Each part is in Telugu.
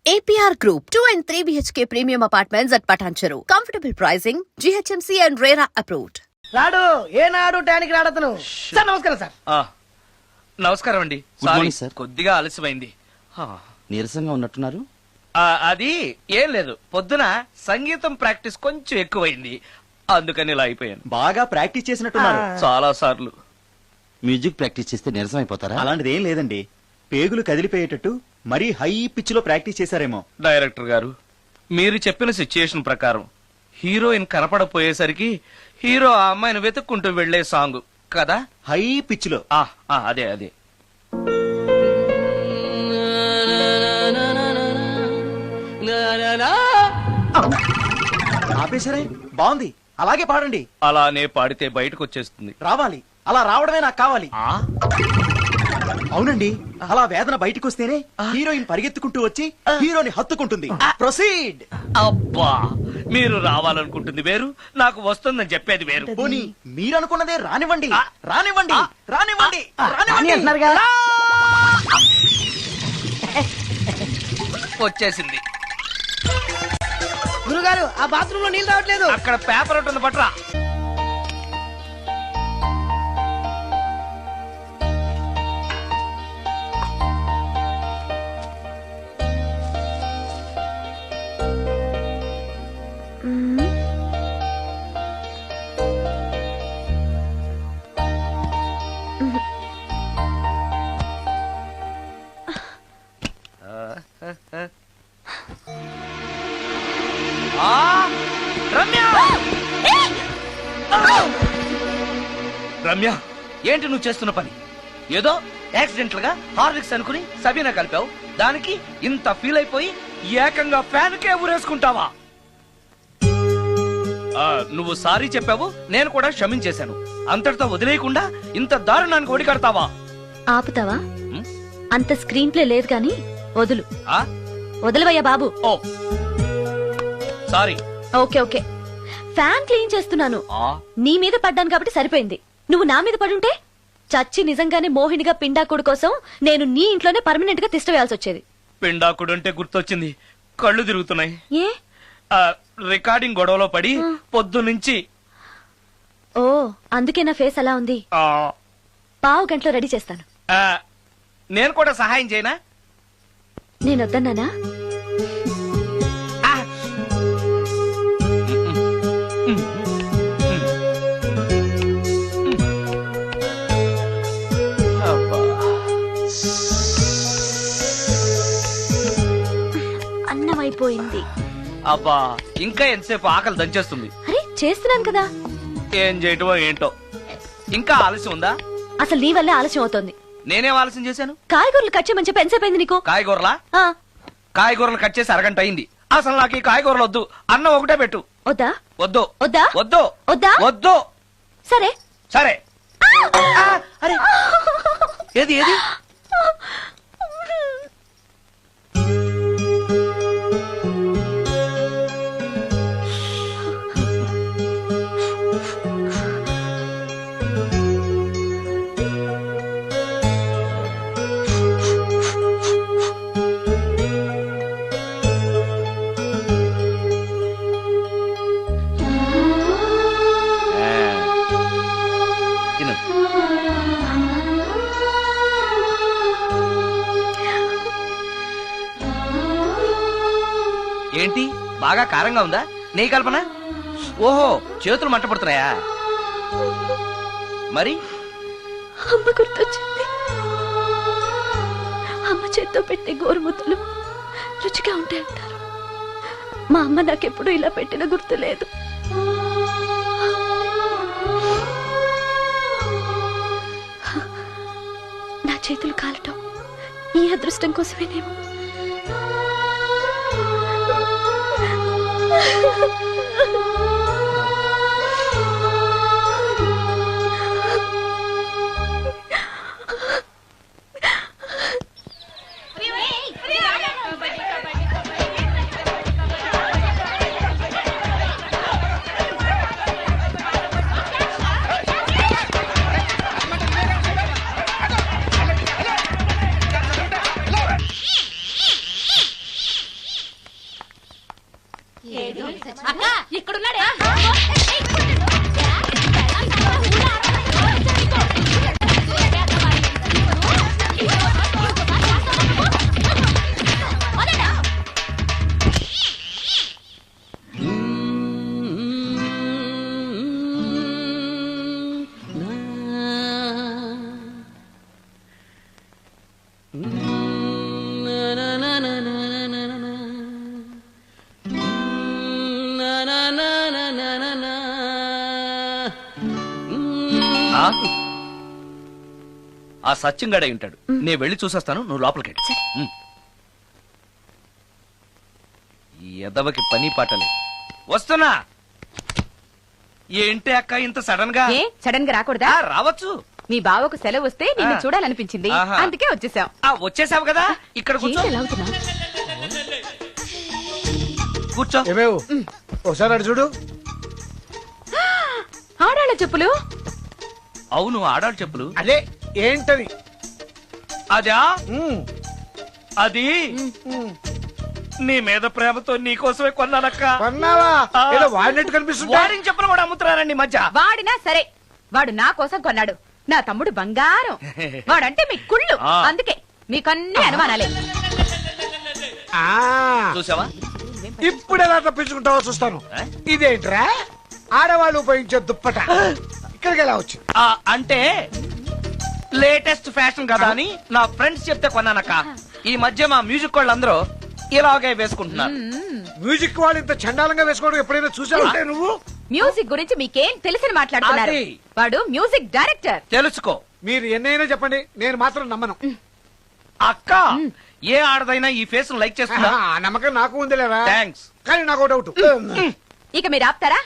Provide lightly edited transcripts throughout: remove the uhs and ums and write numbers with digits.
APR Group, 2 and 3 BHK premium apartments at Patancheru. Comfortable pricing, GHMC and RERA approved. రాడు ఏనాడు టానికి రాడతను సార్ నమస్కారం సార్. నమస్కారం అండి. Good morning sir. కొద్దిగా ఆలస్యమైంది. నీరసంగా ఉన్నట్టున్నారు. అది ఏం లేదు, పొద్దున సంగీతం ప్రాక్టీస్ కొంచెం ఎక్కువైంది, అందుకని ఇలా అయిపోయాను. బాగా ప్రాక్టీస్ చేసినట్టున్నారు. చాలా సార్లు. మ్యూజిక్ ప్రాక్టీస్ చేస్తే నీరసం అయిపోతారా? అలాంటిది ఏం లేదండి, పేగులు కదిలిపోయేటట్టు మరీ హై పిచ్ లో ప్రాక్టీస్ చేశారేమో. డైరెక్టర్ గారు, మీరు చెప్పిన సిచ్యుయేషన్ ప్రకారం హీరోయిన్ కనపడపోయేసరికి హీరో ఆ అమ్మాయిని వెతుక్కుంటూ వెళ్లే సాంగ్ కదా. హై పిచ్ లో. అదే అదే. ఆపేశారే, బాగుంది, అలాగే పాడండి. అలానే పాడితే బయటకు వచ్చేస్తుంది. రావాలి, అలా రావడమే నాకు కావాలి. అవునండి, అలా వేదన బయటకు వస్తేనే హీరోయిన్ పరిగెత్తుకుంటూ వచ్చి హీరోని హత్తుకుంటుంది. ప్రొసీడ్. అబ్బా, మీరు రావాలనుకుంటుంది వేరు, నాకు వస్తుందని చెప్పేది వేరు. పోనీ మీరు అనుకున్నదే రానివ్వండి, రానివ్వండి, రానివ్వండి, అని రానివ్వండి. అంటున్నారుగా. వచ్చేసింది. గురుగారు ఆ బాత్రూమ్ లో నీళ్ళు రావట్లేదు. అక్కడ పేపర్ ఉంటుంది, పట్రా. రమ్య, ఏంటి నువ్వు చేస్తున్న పని? ఏదో యాక్సిడెంటల్ గా హార్లిక్స్ అనుకుని సబీనా కలిపావు, దానికి ఇంత ఫీల్ అయిపోయి ఏకంగా ఫ్యాన్ కే ఊరేసుకుంటావా? నువ్వు సారీ చెప్పావు, నేను కూడా క్షమించేశాను. అంతటితో వదిలేయకుండా ఇంత దారుణానికి ఒడికడతావా? ఆపుతావా? అంత స్క్రీన్ ప్లే లేదు కానీ వదులు. ఆ? వదలవయ్యా బాబు. Oh sorry. Okay okay, fan clean చేస్తున్నాను. నీ మీద పడ్డాను కాబట్టి సరిపోయింది. నువ్వు నా మీద పడుంటే చచ్చి నిజంగానే మోహినిగా పిండాకుడు కోసం నేను నీ ఇంట్లోనే పర్మనెంట్ గా తిష్టవేయాల్సి వచ్చేది. పిండాకుడు అంటే గుర్తొచ్చింది, కళ్ళు తిరుగుతున్నాయి. ఏ? రికార్డింగ్ గొడవలో పడి పొద్దు నుంచి. ఓ, అందుకే నా ఫేస్ అలా ఉంది. పావు గంటలో రెడీ చేస్తాను. నేను కూడా సహాయం చేయనా? నేను వద్దన్నానా? అన్నం అయిపోయింది. అబ్బా, ఇంకా ఎంతసేపు? ఆకలి దంచేస్తుంది. అరే చేస్తున్నాను కదా. ఏం చేయటమో ఏంటో, ఇంకా ఆలస్యం ఉందా? అసలు నీ వల్లే ఆలస్యం అవుతోంది. నేనేం ఆలస్యం చేశాను? కాయగూరలు కట్ చేయమని చెప్పి ఎంతసేపు అయింది నీకు? కాయగూరలా? కాయగూరలు కట్ చేసి అరగంట అయింది. అసలు నాకు ఈ కాయగూరలు వద్దు, అన్నం ఒకటే పెట్టు. వద్దా? వద్దు వద్దా? వద్దు వద్దా? వద్దు. సరే సరే. అరే, ఏది ఏది? ఏంటి, బాగా కారంగా ఉందా? నెయ్యి కల్పన? ఓహో, చేతులు మంట పడుతున్నాయా? మరి అమ్మ గుర్తొచ్చింది. అమ్మ చేత్తో పెట్టే గోరుముద్దలు రుచిగా ఉంటాయంటారు. మా అమ్మ నాకెప్పుడు ఇలా పెట్టిన గుర్తు లేదు. నా చేతులు కాలటం ఈ అదృష్టం కోసమేనేమో. అక్క ఇక్కడున్నాడే ఆ సత్యంగాడై ఉంటాడు. నేను వెళ్ళి చూసొస్తాను, నువ్వు లోపలికి వెళ్ళు. ఈ ఎదవకి పని పాటలే. వస్తున్నా. ఏంటి అక్క ఇంత సడన్ గా? ఏ సడన్ గా రాకూడదా? రావచ్చు. మీ బావకు సెలవు వస్తే నిన్ను ఆ. చూడాలనిపించింది, ఆహా. అందుకే వచ్చేసాం. వచ్చేసావు కదా, ఇక్కడ కూర్చో. ఏంటి ఎలా అవుతున్నా? కూర్చో. ఏమేవు ఒకసారి అటు చూడు. ఆడాళ్ళ చెప్పులు. అవును, ఆడాడు చెప్పులు. అదే ఏంటని? అదా ఉమ్, అది నీ మీద ప్రేమతో నీకోసమే కొన్నానక్క. కొన్నావా? ఆ. ఏదో వాడినట్టు కనిపిస్తుంటా. వాడిని చెప్పులు కూడా అమ్ముతున్నారండి ఈ మధ్య. వాడినా సరే, వాడు నా కోసం కొన్నాడు. నా తమ్ముడు బంగారం. వాడంటే మీ కుళ్ళు, ఆ. అందుకే మీకన్నీ అనుమానాలే. ఆ, చూసావా? ఇప్పుడు ఎలా తప్పించుకుంటావో చూస్తాను. ఆ? ఇదేంట్రా ఆడవాళ్ళు ఉపయోగించే దుప్పట ఇక్కడికి ఎలా వచ్చింది? అంటే లేటెస్ట్ ఫ్యాషన్ కదా అని నా ఫ్రెండ్స్ చెప్తే కొన్నానక్క. ఈ మధ్య మా మ్యూజిక్ వాళ్ళందరూ ఇలాగే వేసుకుంటున్నారు. మ్యూజిక్ వాళ్ళు ఇంత చండాలంగా వేసుకోవడం ఎప్పుడైనా చూసావంటే నువ్వు? మ్యూజిక్ గురించి మీకేం తెలిసిన మాట్లాడుతున్నారు? అది. వాడు మ్యూజిక్ డైరెక్టర్. తెలుసుకో మీరు ఎన్నైనా చెప్పండి, నేను మాత్రం నమ్మను. అక్క. ఏ ఆడదైనా ఈ ఫేస్ లైక్ చేస్తుందా? ఆ నమ్మకం నాకు ఉంది లేరా? థ్యాంక్స్. కానీ నాకు డౌట్. ఇక మీరు ఆపుతారా?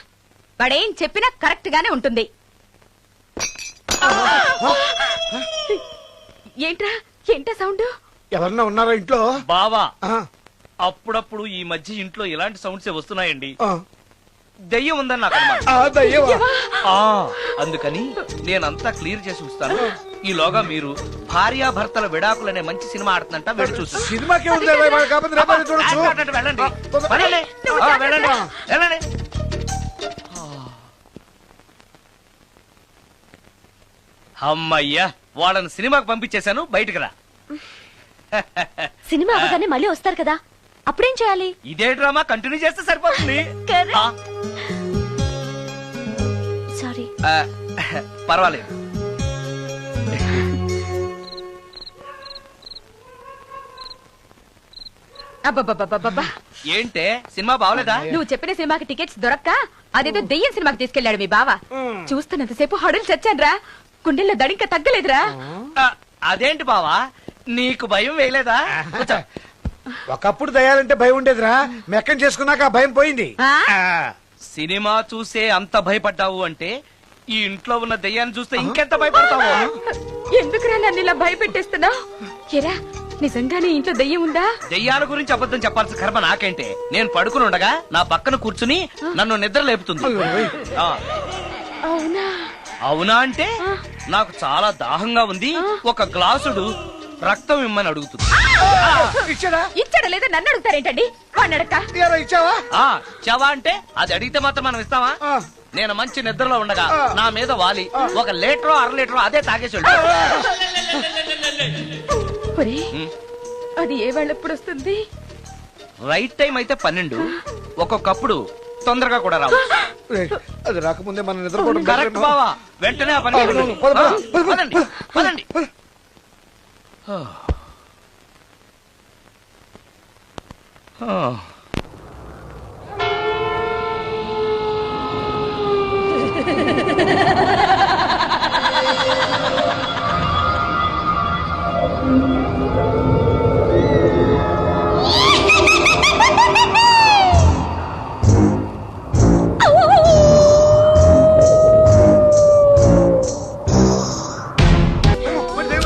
వాడేం చెప్పినా కరెక్ట్ గానే ఉంటుంది. ఏంట్రా ఏంటా సౌండ్? ఎవరన్నా ఉన్నారా ఇంట్లో? బావా, ఆ, అప్పుడప్పుడు ఈ మధ్య ఇంట్లో ఇలాంటి సౌండ్సే వస్తున్నాయండి. ఆ. దెయ్యం ఉందని నాకు అనుమానం. ఆ, దయ్యమా? అందుకని నేనంతా క్లియర్ చేసి ఉంచుతాను. ఈలోగా మీరు భార్యాభర్తల విడాకులనే మంచి సినిమా ఆడుతుందంట, వెళ్ళి చూసి సినిమాకి ఉంది కాకపోతే రేపటి చూడొచ్చు. వెళ్ళండి. వెళ్ళండి. ఆ, వెళ్ళండి. వెళ్ళండి. అమ్మయ్యా, వాళ్ళని సినిమాకి పంపించేశాను. బయటికి రా. సినిమా అవగానే మళ్ళీ వస్తారు కదా, అప్పుడేం చేయాలి? ఇదే డ్రామా కంటిన్యూ చేస్తే సరిపోతుంది. ఆ, సారీ. ఆ, పర్వాలేదు. అబ్బబ్బబ్బబ్బబ్బా. ఏంటే సినిమా బావలేదా? నువ్వు చెప్పిన సినిమాకి టికెట్స్ దొరక్క అదేదో దెయ్యం సినిమాకి తీసుకెళ్లాడు మీ బావ. చూస్తున్నంతసేపు హడులు చచ్చాన్రా, గుండెల్లో దడింక తగ్గలేదురా. ఆ, అదేంటి బావా, నీకు భయం వేయలేదా? కూర్చో. ఒకప్పుడు దయాలంటే భయం ఉండేదిరా, మెక్కం చేసుకున్నాక ఆ భయం పోయింది. ఆ? ఆ, సినిమా చూసే అంత భయపడ్డావు అంటే ఈ ఇంట్లో ఉన్న దెయ్యాన్ని చూస్తే ఇంకెంత భయపడతావు? ఎందుకురా నన్ను ఇలా భయపెట్టేస్తున్నావు? ఎరా నిజంగానే ఇంట్లో దెయ్యం ఉందా? దెయ్యాల గురించి అబద్ధం చెప్పాల్సిన కర్మ నాకేంటే? నేను పడుకుని ఉండగా నా పక్కన కూర్చుని నన్ను నిద్ర లేపుతుంది. ఆ, అవునా? అవునా అంటే నాకు చాలా దాహంగా ఉంది, ఒక గ్లాసుడు రక్తం ఇమ్మని అడుగుతుంది. ఇచ్చాడా? ఇచ్చాడా లేదా నన్ను అడుగుతారేంటండి? వాడిని అడక్క. ఏరా, ఇచ్చావా? చవా అంటే అది అడిగితే మాత్రం మనం ఇస్తావా? ఆ. నేను మంచి నిద్రలో ఉండగా నా మీద వాలి ఒక లీటరో 1/2 లీటరో అదే తాగేసి వెళ్ళాడు. ఒరే, అది ఏ వాళ్ళెప్పుడు వస్తుంది? రైట్ టైం అయితే 12, ఒక్కొక్కప్పుడు తొందరగా కూడా రావు. రేయ్, అది రాకముందే మనం నిద్రపోవడం కరెక్ట్ better. బావా, వెంటనే ఆ పని చేయండి. పద, పద, ఆ, పద, పద, పదండి, పదండి.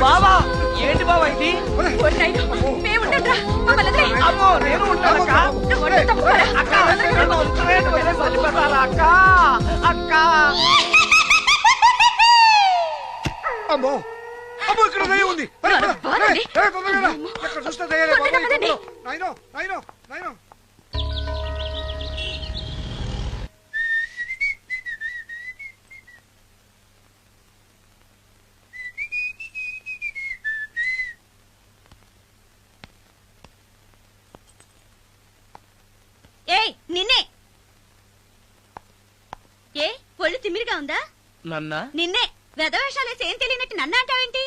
బావా, ఏంటి బావా ఇది? ఓరి నాయనో, మేముండండ్రా, మమ్మల్ని వదిలేయ్. అమ్మో, నేను ఉంటానక్క. నువ్వు వంట తప్పుకోరా. అక్క, నన్ను వదిలేయ్, వదిలేయ్, వదిలిపెట్టాలా అక్క? అక్క. అమ్మో, అమ్మో, ఇక్కడ దయ్యం ఉంది. పద, పద. బాగుంది. రేయ్, రేయ్, తొందరగా రా. ఎక్కడ చూస్తే దయ్యాలే బాబోయ్, పదండి. నాయనో, నాయనో, నాయనో. గా ఉందా? నన్నా నిన్నే వెధవేషాలేసి ఏం తెలియనట్టు నన్ను అంటావేంటి?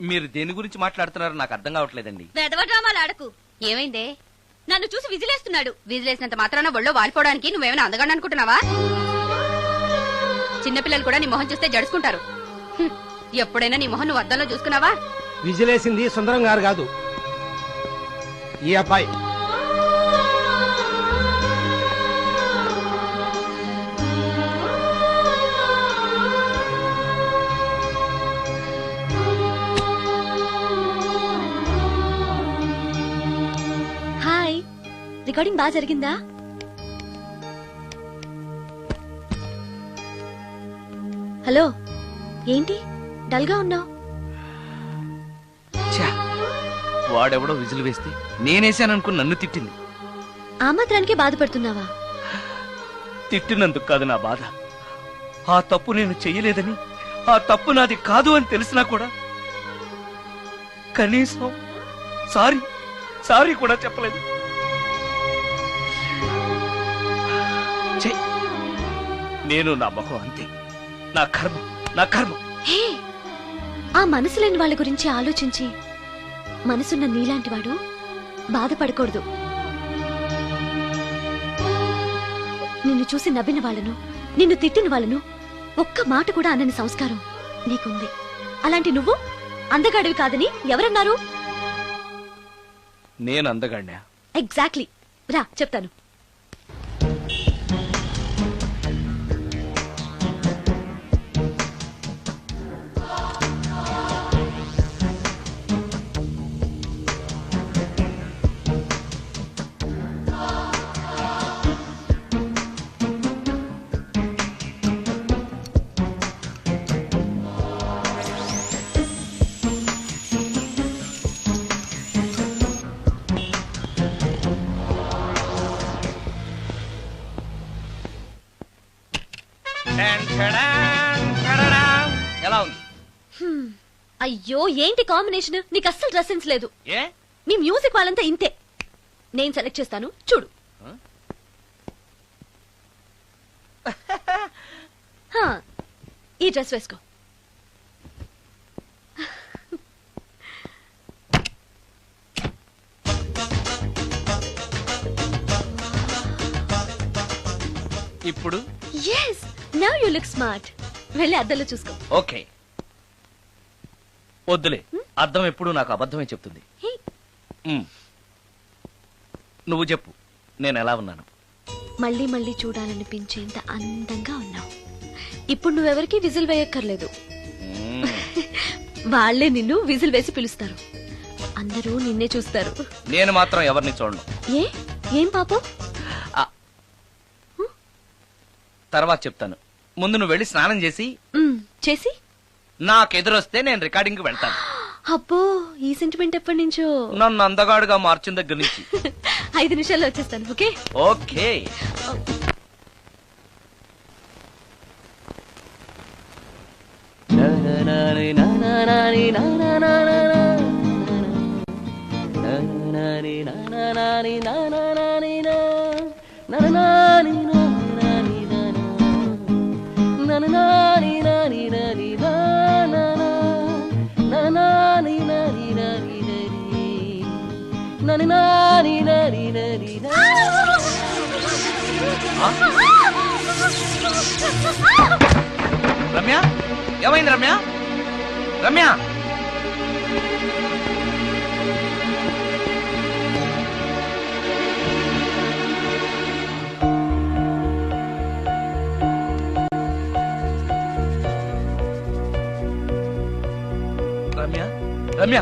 మీరు దేని గురించి మాట్లాడుతున్నారో నాకు అర్థం కావట్లేదండి. వెధవ డ్రామాలు ఆడకు. ఏమైందే? నన్ను చూసి విజిలేస్తున్నాడు. విజిలేసినంత మాత్రాన ఒళ్ళో వాలిపోవడానికి నువ్వేమైనా అందగాడు అనుకుంటున్నావా? చిన్నపిల్లలు కూడా నీ మొహం చూస్తే జడుచుకుంటారు. హ్మ్. ఎప్పుడైనా నీ మొహం నువ్వు అద్దంలో చూసుకున్నావా? విజిలేసింది సుందరం గారు కాదు, ఈ అబ్బాయి. హాయ్, రికార్డింగ్ బాగా జరిగిందా? హలో, ఏంటి డల్ గా ఉన్నావు? ఛా, వాడెవడో విజిల్ వేస్తే నేనేసాననుకుని నన్ను తిట్టింది. ఆ మాత్రానికి బాధపడుతున్నావా? తిట్టినందుకు కాదు నా బాధ. ఆ తప్పు నేను చెయ్యలేదని, ఆ తప్పు నాది కాదు అని తెలిసినా కూడా కనీసం సారీ సారీ కూడా చెప్పలేదు. ఛే, నేను నా మొహం అంతే. నా కర్మ, నా కర్మ. హే, ఆ మనసు లేని వాళ్ళ గురించి ఆలోచించి మనసున్న నీలాంటి వాడు బాధపడకూడదు. నిన్ను చూసి నవ్విన వాళ్ళను, నిన్ను తిట్టిన వాళ్ళను ఒక్క మాట కూడా అనని సంస్కారం నీకుంది. అలాంటి నువ్వు అందగాడివి కాదని ఎవరన్నారు? నేను అందగాడినా? ఎగ్జాక్ట్లీ. రా చెప్తాను. ఎలా ఉంది? అయ్యో, ఏంటి కాంబినేషన్? నీకు అస్సలు డ్రెస్ సెన్స్ లేదు. ఏ? మీ మ్యూజిక్ వాళ్ళంతా ఇంతే. నేను సెలెక్ట్ చేస్తాను, చూడు. హా, ఈ డ్రెస్ వేసుకో. ఇప్పుడు yes, now you look smart. వెళ్ళి అద్దంలో చూసుకో. ఓకే. వద్దులే, అర్థం ఎప్పుడు నాకు అబద్ధమే చెప్తుంది. హే, ఉమ్. నువ్వు చెప్పు, నేను ఎలా ఉన్నాను? మళ్ళీ మళ్ళీ చూడాలనిపించేంత అందంగా ఉన్నావు. ఇప్పుడు నువ్వెవరికి విజిల్ వేయక్కర్లేదు. మ్మ్. వాళ్లే నిన్ను విజిల్ వేసి పిలుస్తారు. అందరూ నిన్నే చూస్తారు. నేను మాత్రం ఎవరిని చూడను. ఏ, ఏం పాపం? తర్వాత చెప్తాను. ముందు నువ్వు వెళ్ళి స్నానం చేసి చేసి నాకెదురొస్తే నేను రికార్డింగ్ కి వెళ్తాను. అబ్బో, ఈ సెంటిమెంట్ ఎప్పటి నుంచో? నన్ను అందగాడుగా మార్చిన దగ్గర నుంచి. 5 నిమిషాల్లో వచ్చేస్తాను. Okay okay. రమ్య, ఏమైంది రమ్య? రమ్య, రమ్య, రమ్య,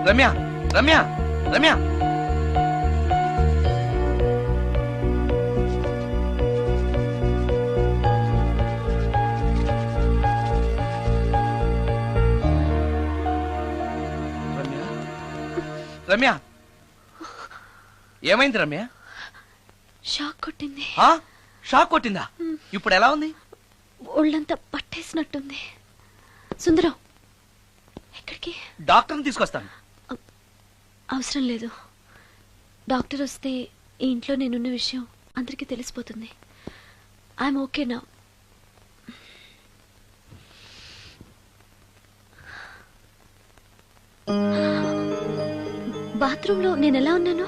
రమ్య, రమ్య, రమ్య. రమ్య, ఏమైంది రమ్య? షాక్ కొట్టింది. ఆ? షాక్ కొట్టిందా? ఇప్పుడు ఎలా ఉంది? ఒళ్ళంతా పట్టేసినట్టుంది. సుందరం, ఎక్కడికి? డాక్టర్ని తీసుకొస్తాను. అవసరం లేదు. డాక్టర్ వస్తే ఈ ఇంట్లో నేనున్న విషయం అందరికీ తెలిసిపోతుంది. I'm okay now. బాత్రూమ్ లో నేను ఎలా ఉన్నాను?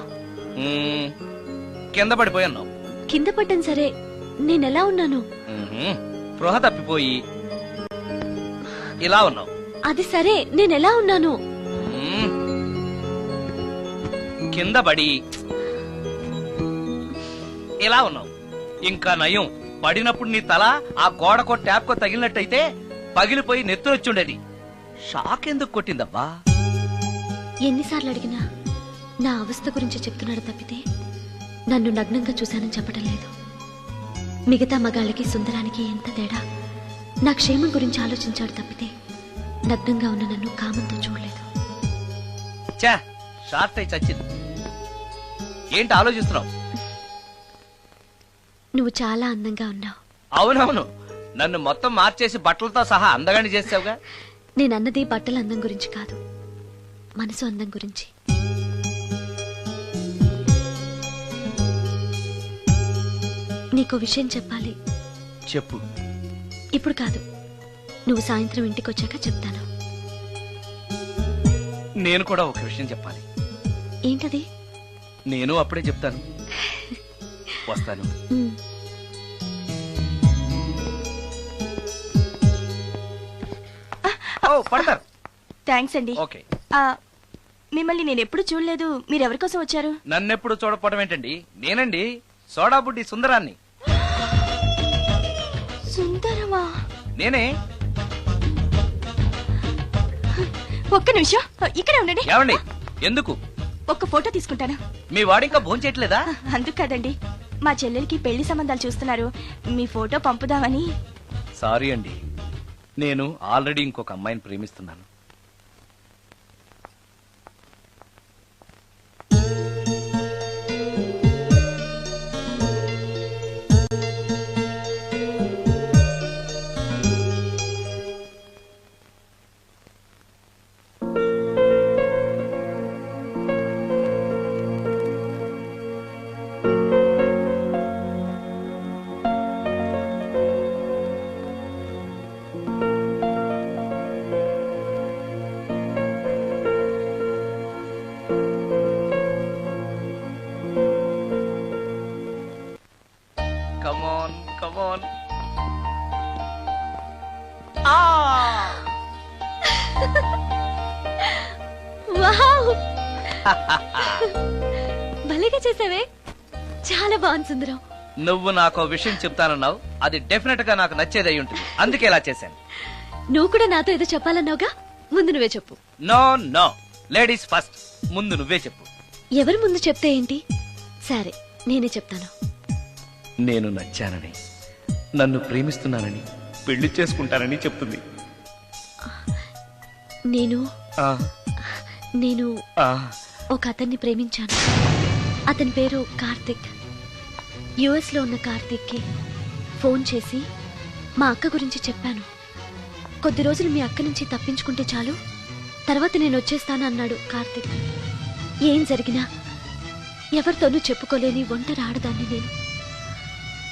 కింద పడిపోయాను. కింద పడ్డాను సరే, నేను ఎలా ఉన్నాను? స్పృహ తప్పిపోయి ఇలా ఉన్నావు. అది సరే, నేను ఎలా ఉన్నాను? కింద పడి ఇలా ఉన్నావు. ఇంకా నయం, పడినప్పుడు నీ తల ఆ గోడకో ట్యాప్కో తగిలినట్టయితే పగిలిపోయి నెత్తురొచ్చుండేది. షాక్ ఎందుకు కొట్టిందబ్బా? ఎన్నిసార్లు అడిగినా నా అవస్థ గురించి చెప్తున్నాడు తప్పితే నన్ను నగ్నంగా చూశానని చెప్పడం లేదు. మిగతా మగాళ్ళకి సుందరానికి ఎంత తేడా. నా క్షేమం గురించి ఆలోచించాడు తప్పితే నగ్నంగా ఉన్న నన్ను కామంతో చూడలేదు. చా, షార్ట్ అయి చచ్చింది. ఏంటి ఆలోచిస్తున్నావు? నువ్వు చాలా అందంగా ఉన్నావు. అవునవును, నన్ను మొత్తం మార్చేసి బట్టలతో సహా అందగాని చేసావుగా. నేనన్నది బట్టల అందం గురించి కాదు, మనసు అందం గురించి. నీకో విషయం చెప్పాలి. చెప్పు. ఇప్పుడు కాదు, నువ్వు సాయంత్రం ఇంటికి వచ్చాక చెప్తాను. నేను కూడా ఒక విషయం చెప్పాలి. ఏంటది? నేను అప్పుడే చెప్తాను. వస్తాను. ఉమ్. ఓ, పడతారు. థ్యాంక్స్ అండి. ఓకే. మిమ్మల్ని నేను ఎప్పుడు చూడలేదు. మీరెవరి కోసం వచ్చారు? నన్నెప్పుడు చూడకపోవడం ఏంటండి? నేనండి, సోడా బుడ్డి సుందరాన్ని. సుందరమా? నేనే. ఒక్క నిమిషం ఇక్కడే ఉండండి. ఏమండి? ఎందుకు? ఒక్క ఫోటో తీసుకుంటాను. మీ వాడింకా భోంచేయట్లేదా? అందుకు కదండి, మా చెల్లెలకి పెళ్లి సంబంధాలు చూస్తున్నారు. మీ ఫోటో పంపుదామని. సారీ అండి, నేను ఆల్రెడీ ఇంకొక అమ్మాయిని ప్రేమిస్తున్నాను. Come on, come on. Wow! భలేగా చేసావే. చాలా బాగుంది సుందరం. నువ్వు నాకు విషయం చెప్తానన్నావు, అది డెఫినెట్ గా నాకు నచ్చేది అయి ఉంటుంది. అందుకే ఇలా చేశాను. నువ్వు కూడా నాతో ఏదో చెప్పాలన్నావుగా, ముందు నువ్వే చెప్పు. No no, ladies first. ముందు నువ్వే చెప్పు. ఎవరి ముందు చెప్తే ఏంటి? సరే, నేనే చెప్తాను. నేను నచ్చానని, నన్ను ప్రేమిస్తున్నానని, పెళ్లి చేసుకుంటానని చెప్తుంది. నేను ఆ, నేను ఆ, ఒక అతన్ని ప్రేమించాను. అతని పేరు కార్తిక్. యుఎస్ లో ఉన్న కార్తిక్ కి ఫోన్ చేసి మా అక్క గురించి చెప్పాను. కొద్ది రోజులు మీ అక్క నుంచి తప్పించుకుంటే చాలు, తర్వాత నేను వచ్చేస్తాను అన్నాడు కార్తిక్. ఏం జరిగినా ఎవరితోనూ చెప్పుకోలేని ఒంటరి ఆడదాన్ని నేను.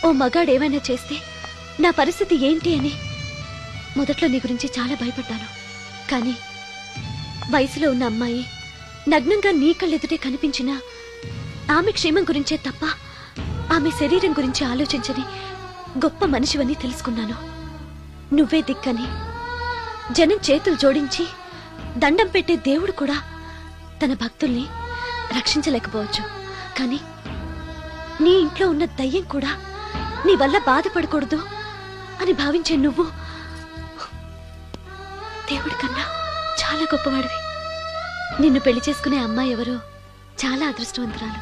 ఓ మగాడు ఏమైనా చేస్తే నా పరిస్థితి ఏంటి అని మొదట్లో నీ గురించి చాలా భయపడ్డాను. కానీ వయసులో ఉన్న అమ్మాయి నగ్నంగా నీ కళ్ళెదుటే కనిపించినా ఆమె క్షేమం గురించే తప్ప ఆమె శరీరం గురించి ఆలోచించని గొప్ప మనిషివని తెలుసుకున్నాను. నువ్వే దిక్కని, జనం చేతులు జోడించి దండం పెట్టే దేవుడు కూడా తన భక్తుల్ని రక్షించలేకపోవచ్చు. కానీ నీ ఇంట్లో ఉన్న దయ్యం కూడా నీ వల్ల బాధపడకూడదు అని భావించే నువ్వు దేవుడి కన్నా చాలా గొప్పవాడివి. నిన్ను పెళ్లి చేసుకునే అమ్మాయి ఎవరో చాలా అదృష్టవంతురాలు.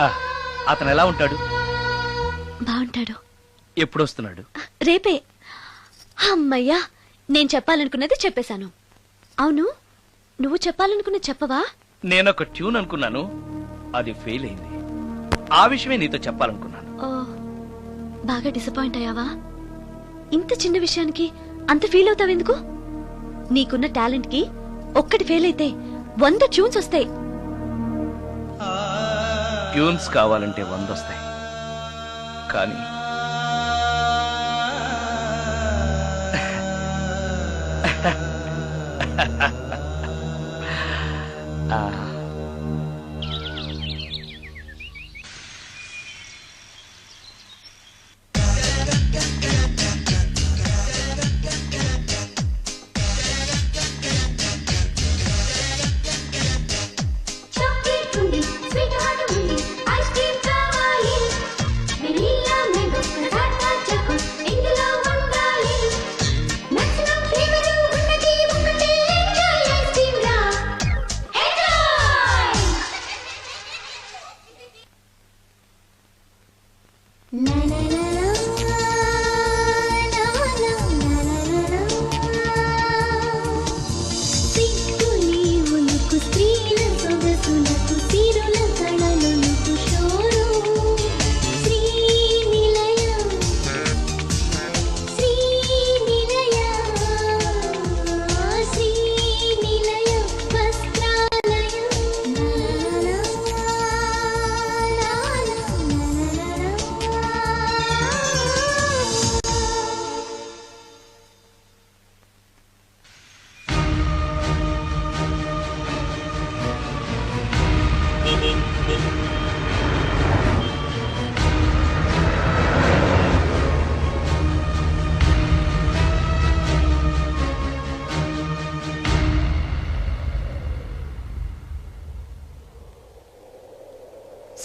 ఆ, అతను ఎలా ఉంటాడు? బాగుంటాడు. ఎప్పుడు వస్తున్నాడు? రేపే. అమ్మయ్యా, నేను చెప్పాలనుకున్నది చెప్పేశాను. అవును, నువ్వు చెప్పాలనుకున్నది చెప్పవా? నేనొక ట్యూన్ అనుకున్నాను, అది ఫెయిల్ అయింది. ఆ విషయమే నీతో చెప్పాలనుకున్నాను. ఓ, బాగా డిసప్పాయింట్ అయ్యావా? ఇంత చిన్న విషయానికి అంత ఫీల్ అవుతావెందుకు? నీకున్న టాలెంట్ కి ఒక్కటి ఫెయిల్ అయితే 100 ట్యూన్స్ వస్తాయి. ట్యూన్స్ కావాలంటే 100 వస్తాయి, కానీ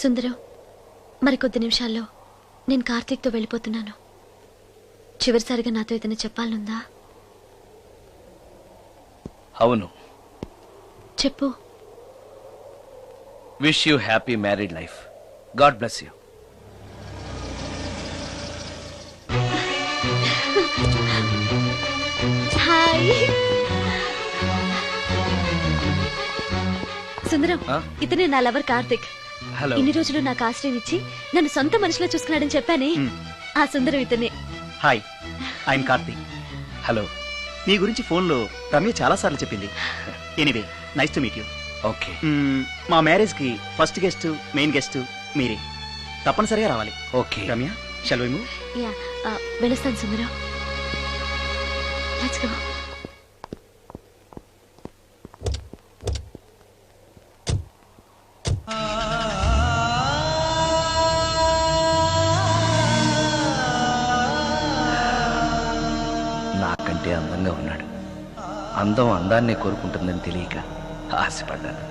సుందరం, మరికొద్ది నిమిషాల్లో నేను కార్తీక్తో వెళ్ళిపోతున్నాను. చివరిసారిగా నాతో ఏదైనా చెప్పాలనుందా? అవును. చెప్పు. Wish you happy married life. God bless you. Hi Sundaram, ఆ? ఇతనే నా లవర్ కార్తిక్. హలో. ఇన్ని రోజులు నాకు ఆశ్రయం ఇచ్చి నన్ను సొంత మనిషిలో చూసుకున్నాడని చెప్పానే, ఆ సుందరం ఇతనే. Hi, I'm Karthik. హలో. మీ గురించి ఫోన్లో రమ్య చాలా సార్లు చెప్పింది. Anyway, nice to meet you. Okay. మా మ్యారేజ్ కి ఫస్ట్ గెస్ట్, మెయిన్ గెస్ట్ మీరే. తప్పనిసరిగా రావాలి. Okay. Ramya, shall we move? Yeah, వెళ్ళొస్తాను సుందరం. Let's go. నాకంటే అందంగా ఉన్నాడు. అందం అందాన్నే కోరుకుంటుందని తెలియక ఆశపడ్డాను.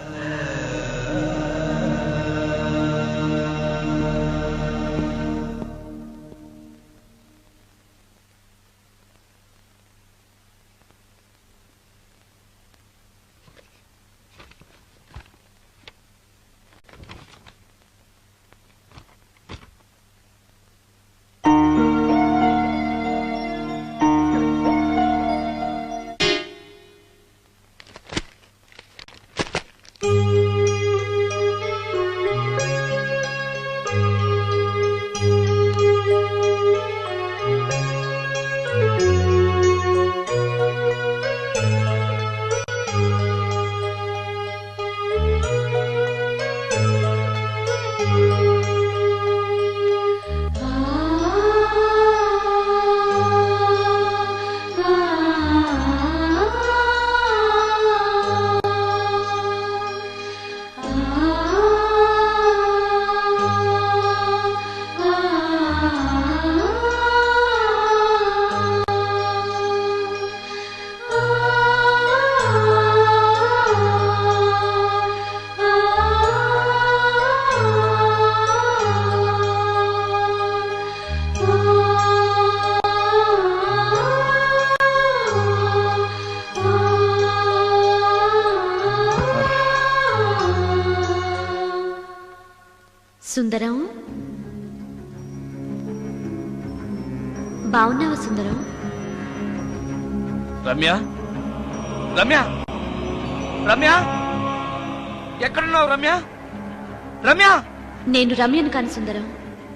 సుందరం, బాగున్నావా సుందరం? రమ్య, రమ్య, రమ్య, ఎక్కడున్నావు రమ్య? రమ్య. నేను రమ్యను కాని సుందరం,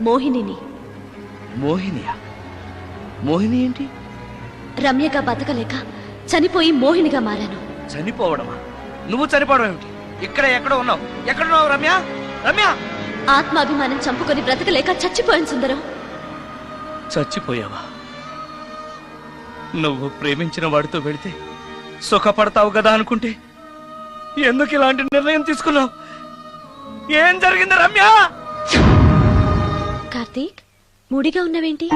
మోహినిని. మోహినియా? మోహిని ఏంటి? రమ్యగా బతకలేక చనిపోయి మోహినిగా మారాను. చనిపోవడమా? నువ్వు చనిపోవడం ఏమిటి? ఇక్కడ ఎక్కడో ఉన్నావు. ఎక్కడున్నావు రమ్య? రమ్య. ఆత్మాభిమానం చంపుకొని బ్రతకలేక చచ్చిపోయాను సుందరం. చచ్చిపోయావా? నువ్వు ప్రేమించిన వాడితో వెళితే సుఖపడతావు కదా అనుకుంటే ఎందుకు ఇలాంటి నిర్ణయం తీసుకున్నావు? ఏం జరిగింది రమ్య? కార్తీక్, మూడిగా ఉన్నవేంటి?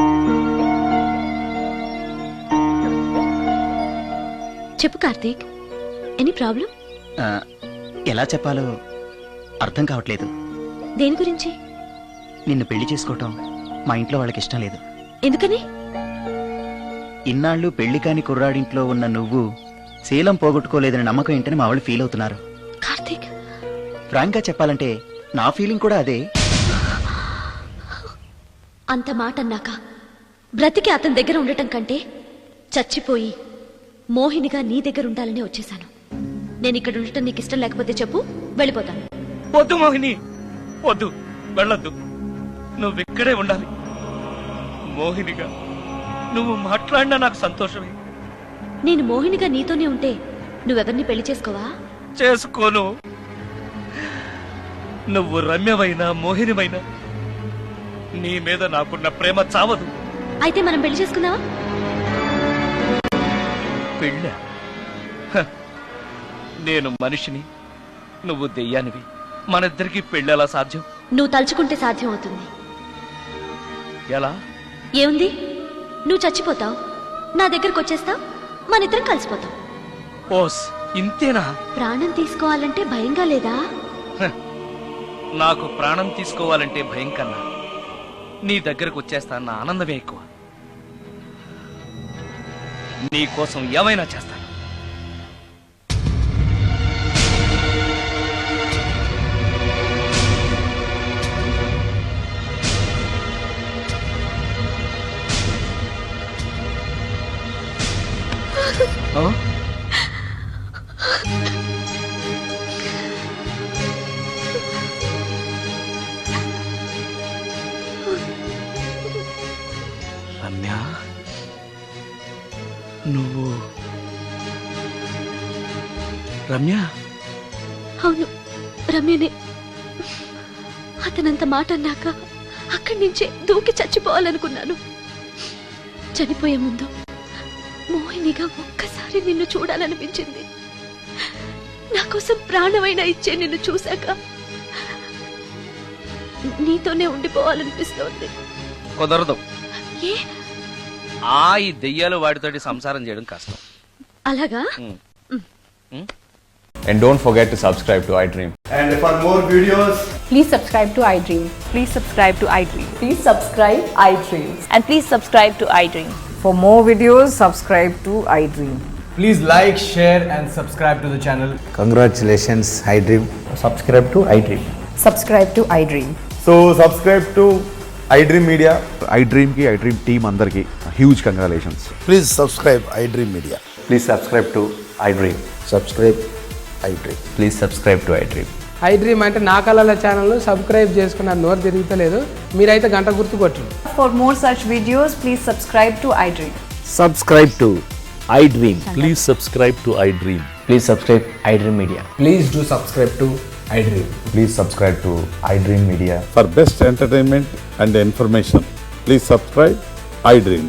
చెప్పు కార్తీక్, ఎనీ ప్రాబ్లం? ఎలా చెప్పాలో అర్థం కావట్లేదు. దేని గురించి? నిన్ను పెళ్లి చేసుకోవటం మా ఇంట్లో వాళ్ళకి ఇష్టం లేదు. ఎందుకని? ఇన్నాళ్ళు పెళ్లి కాని కుర్రాడింట్లో ఉన్న నువ్వు శీలం పోగొట్టుకోలేదని నమ్మకం ఏంటని మా వాళ్ళు ఫీల్ అవుతున్నారు. కార్తీక్, ఫ్రాంక్ గా చెప్పాలంటే నా ఫీలింగ్ కూడా అదే. అంత మాట అన్నాక బ్రతికి అతని దగ్గర ఉండటం కంటే చచ్చిపోయి మోహినిగా నీ దగ్గర ఉండాలని వచ్చేసాను. నేను ఇక్కడ ఉండటం నీకు ఇష్టం లేకపోతే చెప్పు, వెళ్ళిపోతాను. వద్దు మోహిని, వద్దు, వెళ్ళొద్దు. నువ్వు ఇక్కడే ఉండాలి. మోహినిగా నువ్వు మాట్లాడినా నాకు సంతోషమే. నేను మోహినిగా నీతోనే ఉంటే నువ్వెవరిని పెళ్లి చేసుకోవా? చేసుకోను. నువ్వు రమ్యమైనా మోహినిమైనా నీ మీద నాకున్న ప్రేమ చావదు. అయితే మనం పెళ్లి చేసుకుందావా? పెళ్ళ? నేను మనిషిని, నువ్వు దెయ్యానివి. మనిద్దరికి పెళ్ళి ఎలా సాధ్యం? నువ్వు తలుచుకుంటే సాధ్యం అవుతుంది. ఎలా? ఏముంది, నువ్వు చచ్చిపోతావు, నా దగ్గరకు వచ్చేస్తావు, మనిద్దరం కలిసిపోతాం. ఓస్, ఇంతేనా? ప్రాణం తీసుకోవాలంటే భయంగా లేదా? నాకు ప్రాణం తీసుకోవాలంటే భయం కన్నా నీ దగ్గరకు వచ్చేస్తానన్న ఆనందమే ఎక్కువ. నీ కోసం ఏమైనా చేస్తాను. రమ్య, నువ్వు రమ్య? అవును, రమ్యనే. అతనంత మాట అన్నాక అక్కడి నుంచే దూకి చచ్చిపోవాలనుకున్నాను. చనిపోయే ముందు మోహినిగా ఒక్కసారి నిన్ను చూడాలనిపించింది. నా కోసం ప్రాణమైనా ఇచ్చే నిన్ను చూశాక నీతోనే ఉండిపోవాలనిపిస్తోంది. కుదరదు. ఏ? ఈ దెయ్యాలు వాడితోటి సంసారం చేయడం కష్టం. అలాగా? And don't forget to subscribe to iDream. And for more videos, Please subscribe to iDream. Please subscribe to iDream. Please subscribe iDream. And please subscribe to iDream. For more videos, subscribe to iDream. please like, share and subscribe to the channel. Congratulations I dream. Subscribe to iDream. Subscribe to iDream. So subscribe to iDream Media. iDream ki iDream team andarki huge congratulations. Please subscribe I dream media. Please subscribe to iDream. Subscribe I dream. Please subscribe to iDream. I dream అంటే నా కళల ఛానల్ సబ్స్క్రైబ్ చేసుకున్న నోరు తిరుగుతలేదు. మీరైతే గంట గుర్తు కొట్టండి. For more such videos, please subscribe to iDream. Subscribe to I dream. Please subscribe to iDream. Please subscribe iDream Media. Please do subscribe to iDream. Please subscribe to iDream Media. For best entertainment and information, please subscribe iDream.